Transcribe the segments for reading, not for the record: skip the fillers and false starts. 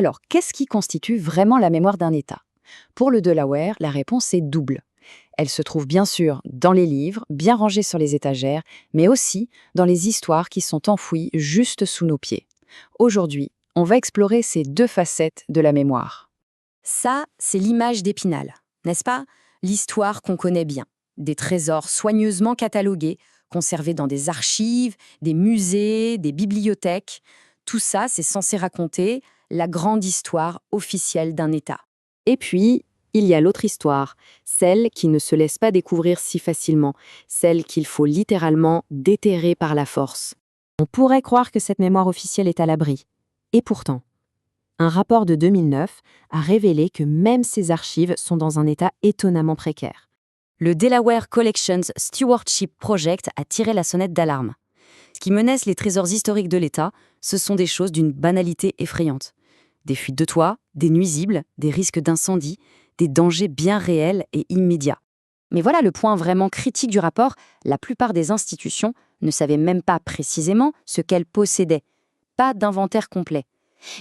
Alors, qu'est-ce qui constitue vraiment la mémoire d'un État? Pour le Delaware, la réponse est double. Elle se trouve bien sûr dans les livres, bien rangés sur les étagères, mais aussi dans les histoires qui sont enfouies juste sous nos pieds. Aujourd'hui, on va explorer ces deux facettes de la mémoire. Ça, c'est l'image d'Épinal, n'est-ce pas? L'histoire qu'on connaît bien. Des trésors soigneusement catalogués, conservés dans des archives, des musées, des bibliothèques. Tout ça, c'est censé raconter la grande histoire officielle d'un État. Et puis, il y a l'autre histoire, celle qui ne se laisse pas découvrir si facilement, celle qu'il faut littéralement déterrer par la force. On pourrait croire que cette mémoire officielle est à l'abri. Et pourtant, un rapport de 2009 a révélé que même ces archives sont dans un état étonnamment précaire. Le Delaware Collections Stewardship Project a tiré la sonnette d'alarme. Ce qui menace les trésors historiques de l'État, ce sont des choses d'une banalité effrayante. Des fuites de toit, des nuisibles, des risques d'incendie, des dangers bien réels et immédiats. Mais voilà le point vraiment critique du rapport, la plupart des institutions ne savaient même pas précisément ce qu'elles possédaient. Pas d'inventaire complet.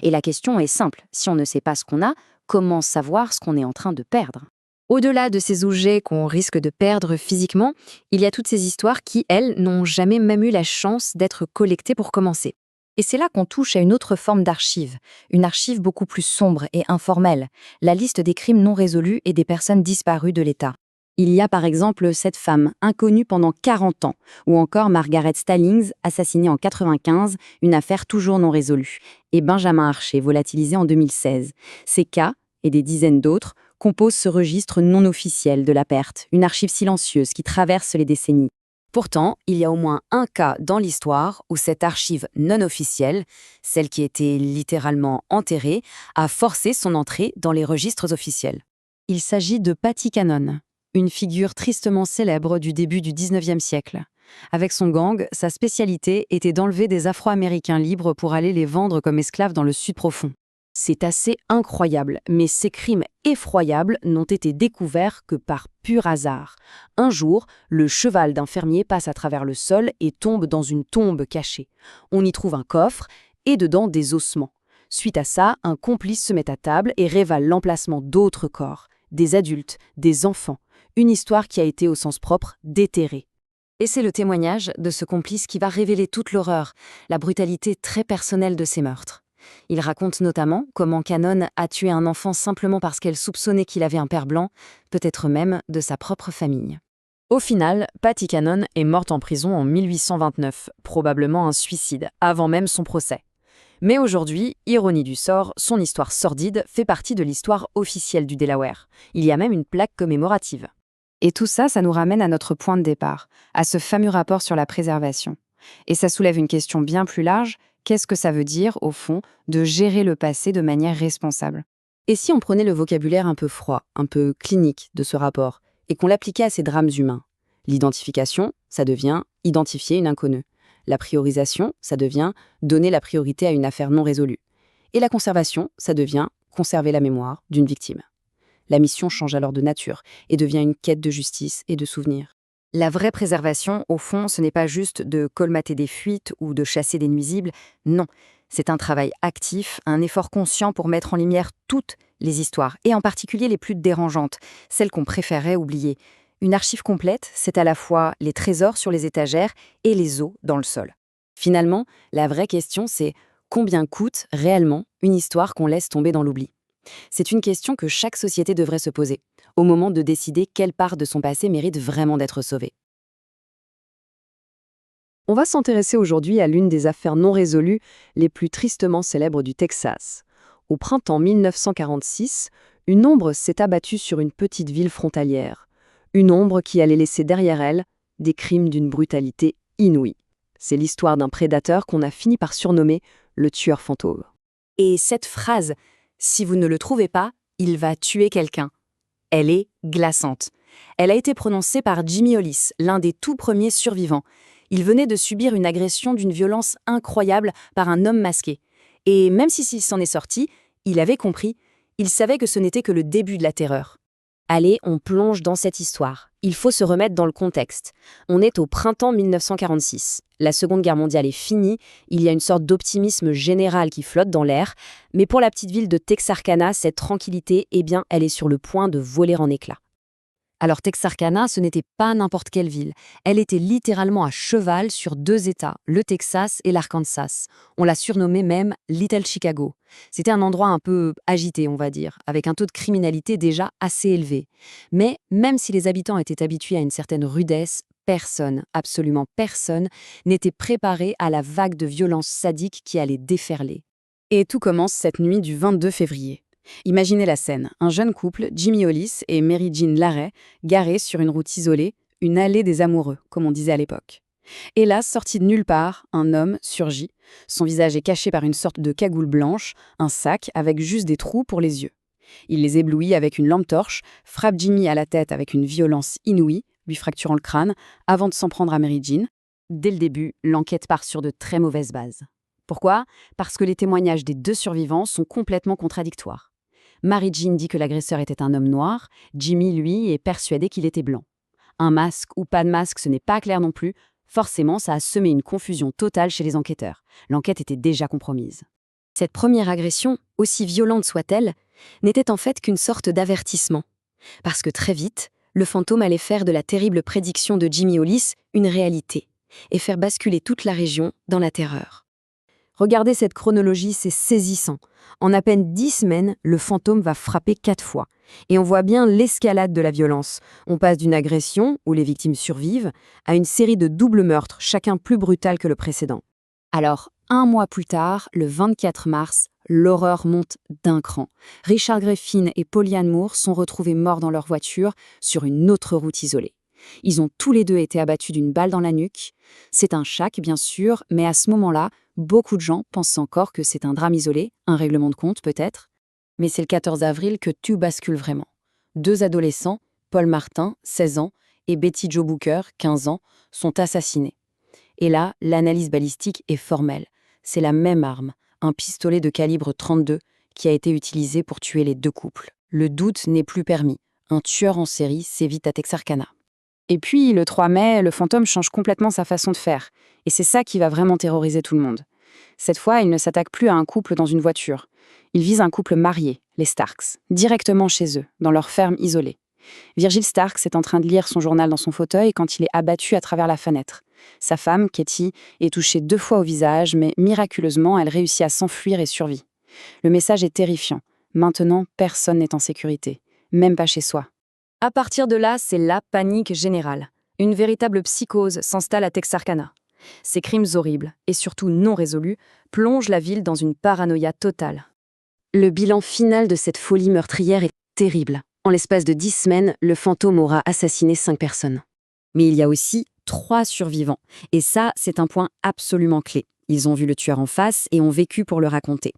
Et la question est simple, si on ne sait pas ce qu'on a, comment savoir ce qu'on est en train de perdre? Au-delà de ces objets qu'on risque de perdre physiquement, il y a toutes ces histoires qui, elles, n'ont jamais même eu la chance d'être collectées pour commencer. Et c'est là qu'on touche à une autre forme d'archive, une archive beaucoup plus sombre et informelle, la liste des crimes non résolus et des personnes disparues de l'État. Il y a par exemple cette femme, inconnue pendant 40 ans, ou encore Margaret Stallings, assassinée en 1995, une affaire toujours non résolue, et Benjamin Archer, volatilisé en 2016. Ces cas, et des dizaines d'autres, composent ce registre non officiel de la perte, une archive silencieuse qui traverse les décennies. Pourtant, il y a au moins un cas dans l'histoire où cette archive non officielle, celle qui était littéralement enterrée, a forcé son entrée dans les registres officiels. Il s'agit de Patty Cannon, une figure tristement célèbre du début du 19e siècle. Avec son gang, sa spécialité était d'enlever des Afro-Américains libres pour aller les vendre comme esclaves dans le Sud profond. C'est assez incroyable, mais ces crimes effroyables n'ont été découverts que par pur hasard. Un jour, le cheval d'un fermier passe à travers le sol et tombe dans une tombe cachée. On y trouve un coffre et dedans des ossements. Suite à ça, un complice se met à table et révèle l'emplacement d'autres corps, des adultes, des enfants. Une histoire qui a été au sens propre déterrée. Et c'est le témoignage de ce complice qui va révéler toute l'horreur, la brutalité très personnelle de ces meurtres. Il raconte notamment comment Cannon a tué un enfant simplement parce qu'elle soupçonnait qu'il avait un père blanc, peut-être même de sa propre famille. Au final, Patty Cannon est morte en prison en 1829, probablement un suicide, avant même son procès. Mais aujourd'hui, ironie du sort, son histoire sordide fait partie de l'histoire officielle du Delaware. Il y a même une plaque commémorative. Et tout ça, ça nous ramène à notre point de départ, à ce fameux rapport sur la préservation. Et ça soulève une question bien plus large. Qu'est-ce que ça veut dire, au fond, de gérer le passé de manière responsable? Et si on prenait le vocabulaire un peu froid, un peu clinique de ce rapport, et qu'on l'appliquait à ces drames humains? L'identification, ça devient identifier une inconnue. La priorisation, ça devient donner la priorité à une affaire non résolue. Et la conservation, ça devient conserver la mémoire d'une victime. La mission change alors de nature et devient une quête de justice et de souvenirs. La vraie préservation, au fond, ce n'est pas juste de colmater des fuites ou de chasser des nuisibles, non. C'est un travail actif, un effort conscient pour mettre en lumière toutes les histoires, et en particulier les plus dérangeantes, celles qu'on préférait oublier. Une archive complète, c'est à la fois les trésors sur les étagères et les os dans le sol. Finalement, la vraie question, c'est combien coûte réellement une histoire qu'on laisse tomber dans l'oubli? C'est une question que chaque société devrait se poser, au moment de décider quelle part de son passé mérite vraiment d'être sauvée. On va s'intéresser aujourd'hui à l'une des affaires non résolues les plus tristement célèbres du Texas. Au printemps 1946, une ombre s'est abattue sur une petite ville frontalière. Une ombre qui allait laisser derrière elle des crimes d'une brutalité inouïe. C'est l'histoire d'un prédateur qu'on a fini par surnommer le tueur fantôme. Et cette phrase, si vous ne le trouvez pas, il va tuer quelqu'un. Elle est glaçante. Elle a été prononcée par Jimmy Hollis, l'un des tout premiers survivants. Il venait de subir une agression d'une violence incroyable par un homme masqué. Et même s'il s'en est sorti, il avait compris, il savait que ce n'était que le début de la terreur. Allez, on plonge dans cette histoire. Il faut se remettre dans le contexte. On est au printemps 1946. La Seconde Guerre mondiale est finie, il y a une sorte d'optimisme général qui flotte dans l'air, mais pour la petite ville de Texarkana, cette tranquillité, eh bien, elle est sur le point de voler en éclats. Alors Texarkana, ce n'était pas n'importe quelle ville. Elle était littéralement à cheval sur deux États, le Texas et l'Arkansas. On l'a surnommée même Little Chicago. C'était un endroit un peu agité, on va dire, avec un taux de criminalité déjà assez élevé. Mais même si les habitants étaient habitués à une certaine rudesse, personne, absolument personne, n'était préparé à la vague de violence sadique qui allait déferler. Et tout commence cette nuit du 22 février. Imaginez la scène, un jeune couple, Jimmy Hollis et Mary Jean Larrey, garés sur une route isolée, une allée des amoureux, comme on disait à l'époque. Et là, sorti de nulle part, un homme surgit. Son visage est caché par une sorte de cagoule blanche, un sac avec juste des trous pour les yeux. Il les éblouit avec une lampe torche, frappe Jimmy à la tête avec une violence inouïe, lui fracturant le crâne, avant de s'en prendre à Mary Jean. Dès le début, l'enquête part sur de très mauvaises bases. Pourquoi ? Parce que les témoignages des deux survivants sont complètement contradictoires. Mary Jean dit que l'agresseur était un homme noir, Jimmy, lui, est persuadé qu'il était blanc. Un masque ou pas de masque, ce n'est pas clair non plus. Forcément, ça a semé une confusion totale chez les enquêteurs. L'enquête était déjà compromise. Cette première agression, aussi violente soit-elle, n'était en fait qu'une sorte d'avertissement. Parce que très vite, le fantôme allait faire de la terrible prédiction de Jimmy Hollis une réalité, et faire basculer toute la région dans la terreur. Regardez cette chronologie, c'est saisissant. En à peine 10 semaines, le fantôme va frapper 4 fois. Et on voit bien l'escalade de la violence. On passe d'une agression, où les victimes survivent, à une série de doubles meurtres, chacun plus brutal que le précédent. Alors, un mois plus tard, le 24 mars, l'horreur monte d'un cran. Richard Griffin et Polianne Moore sont retrouvés morts dans leur voiture sur une autre route isolée. Ils ont tous les deux été abattus d'une balle dans la nuque. C'est un chac, bien sûr, mais à ce moment-là, beaucoup de gens pensent encore que c'est un drame isolé, un règlement de compte peut-être. Mais c'est le 14 avril que tout bascule vraiment. Deux adolescents, Paul Martin, 16 ans, et Betty Jo Booker, 15 ans, sont assassinés. Et là, l'analyse balistique est formelle. C'est la même arme, un pistolet de calibre 32, qui a été utilisé pour tuer les deux couples. Le doute n'est plus permis. Un tueur en série sévit à Texarkana. Et puis, le 3 mai, le fantôme change complètement sa façon de faire. Et c'est ça qui va vraiment terroriser tout le monde. Cette fois, il ne s'attaque plus à un couple dans une voiture. Il vise un couple marié, les Starks, directement chez eux, dans leur ferme isolée. Virgil Starks est en train de lire son journal dans son fauteuil quand il est abattu à travers la fenêtre. Sa femme, Katie, est touchée 2 fois au visage, mais miraculeusement, elle réussit à s'enfuir et survit. Le message est terrifiant. Maintenant, personne n'est en sécurité, même pas chez soi. À partir de là, c'est la panique générale. Une véritable psychose s'installe à Texarkana. Ces crimes horribles, et surtout non résolus, plongent la ville dans une paranoïa totale. Le bilan final de cette folie meurtrière est terrible. En l'espace de 10 semaines, le fantôme aura assassiné 5 personnes. Mais il y a aussi 3 survivants. Et ça, c'est un point absolument clé. Ils ont vu le tueur en face et ont vécu pour le raconter.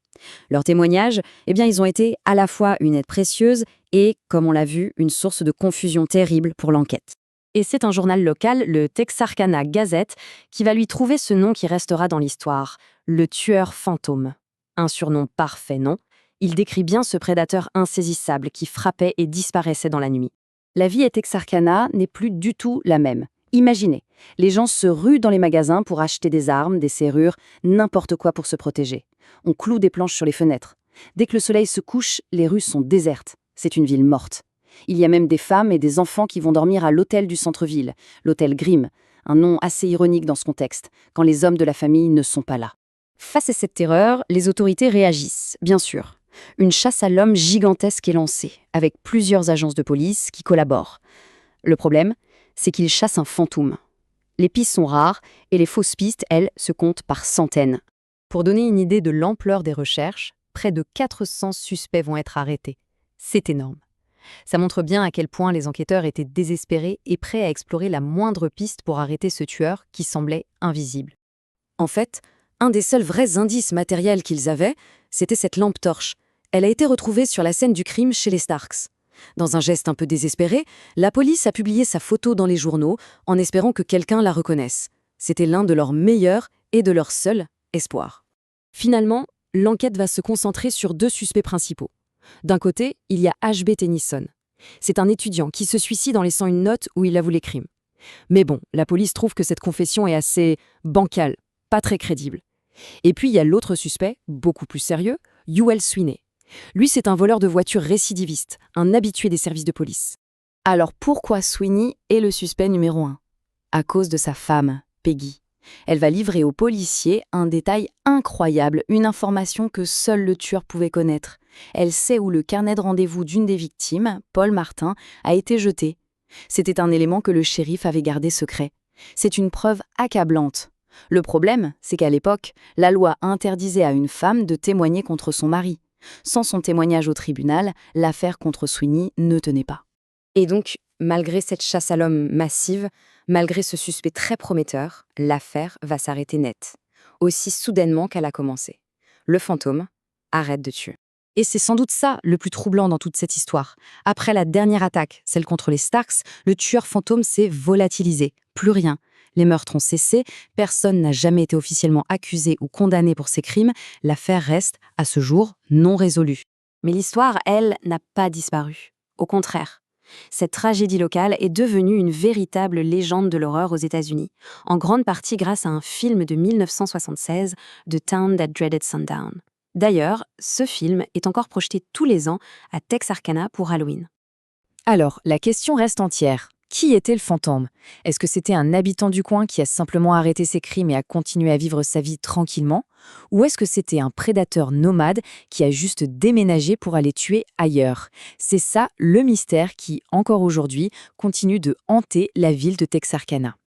Leurs témoignages, ils ont été à la fois une aide précieuse et, comme on l'a vu, une source de confusion terrible pour l'enquête. Et c'est un journal local, le Texarkana Gazette, qui va lui trouver ce nom qui restera dans l'histoire, le tueur fantôme. Un surnom parfait, non ? Il décrit bien ce prédateur insaisissable qui frappait et disparaissait dans la nuit. La vie à Texarkana n'est plus du tout la même. Imaginez, les gens se ruent dans les magasins pour acheter des armes, des serrures, n'importe quoi pour se protéger. On cloue des planches sur les fenêtres. Dès que le soleil se couche, les rues sont désertes. C'est une ville morte. Il y a même des femmes et des enfants qui vont dormir à l'hôtel du centre-ville, l'hôtel Grimm, un nom assez ironique dans ce contexte, quand les hommes de la famille ne sont pas là. Face à cette terreur, les autorités réagissent, bien sûr. Une chasse à l'homme gigantesque est lancée, avec plusieurs agences de police qui collaborent. Le problème, c'est qu'ils chassent un fantôme. Les pistes sont rares et les fausses pistes, elles, se comptent par centaines. Pour donner une idée de l'ampleur des recherches, près de 400 suspects vont être arrêtés. C'est énorme. Ça montre bien à quel point les enquêteurs étaient désespérés et prêts à explorer la moindre piste pour arrêter ce tueur qui semblait invisible. En fait, un des seuls vrais indices matériels qu'ils avaient, c'était cette lampe torche. Elle a été retrouvée sur la scène du crime chez les Starks. Dans un geste un peu désespéré, la police a publié sa photo dans les journaux en espérant que quelqu'un la reconnaisse. C'était l'un de leurs meilleurs et de leurs seuls espoirs. Finalement, l'enquête va se concentrer sur 2 suspects principaux. D'un côté, il y a H.B. Tennyson. C'est un étudiant qui se suicide en laissant une note où il avoue les crimes. Mais bon, la police trouve que cette confession est assez bancale, pas très crédible. Et puis il y a l'autre suspect, beaucoup plus sérieux, Ewell Sweeney. Lui, c'est un voleur de voitures récidiviste, un habitué des services de police. Alors pourquoi Sweeney est le suspect numéro 1 ? À cause de sa femme, Peggy. Elle va livrer aux policiers un détail incroyable, une information que seul le tueur pouvait connaître. Elle sait où le carnet de rendez-vous d'une des victimes, Paul Martin, a été jeté. C'était un élément que le shérif avait gardé secret. C'est une preuve accablante. Le problème, c'est qu'à l'époque, la loi interdisait à une femme de témoigner contre son mari. Sans son témoignage au tribunal, l'affaire contre Sweeney ne tenait pas. Et donc, malgré cette chasse à l'homme massive, malgré ce suspect très prometteur, l'affaire va s'arrêter net, aussi soudainement qu'elle a commencé. Le fantôme arrête de tuer. Et c'est sans doute ça le plus troublant dans toute cette histoire. Après la dernière attaque, celle contre les Starks, le tueur fantôme s'est volatilisé. Plus rien. Les meurtres ont cessé, personne n'a jamais été officiellement accusé ou condamné pour ces crimes, l'affaire reste, à ce jour, non résolue. Mais l'histoire, elle, n'a pas disparu. Au contraire. Cette tragédie locale est devenue une véritable légende de l'horreur aux États-Unis, en grande partie grâce à un film de 1976, The Town That Dreaded Sundown. D'ailleurs, ce film est encore projeté tous les ans à Texarkana pour Halloween. Alors, la question reste entière. Qui était le fantôme? Est-ce que c'était un habitant du coin qui a simplement arrêté ses crimes et a continué à vivre sa vie tranquillement? Ou est-ce que c'était un prédateur nomade qui a juste déménagé pour aller tuer ailleurs? C'est ça le mystère qui, encore aujourd'hui, continue de hanter la ville de Texarkana.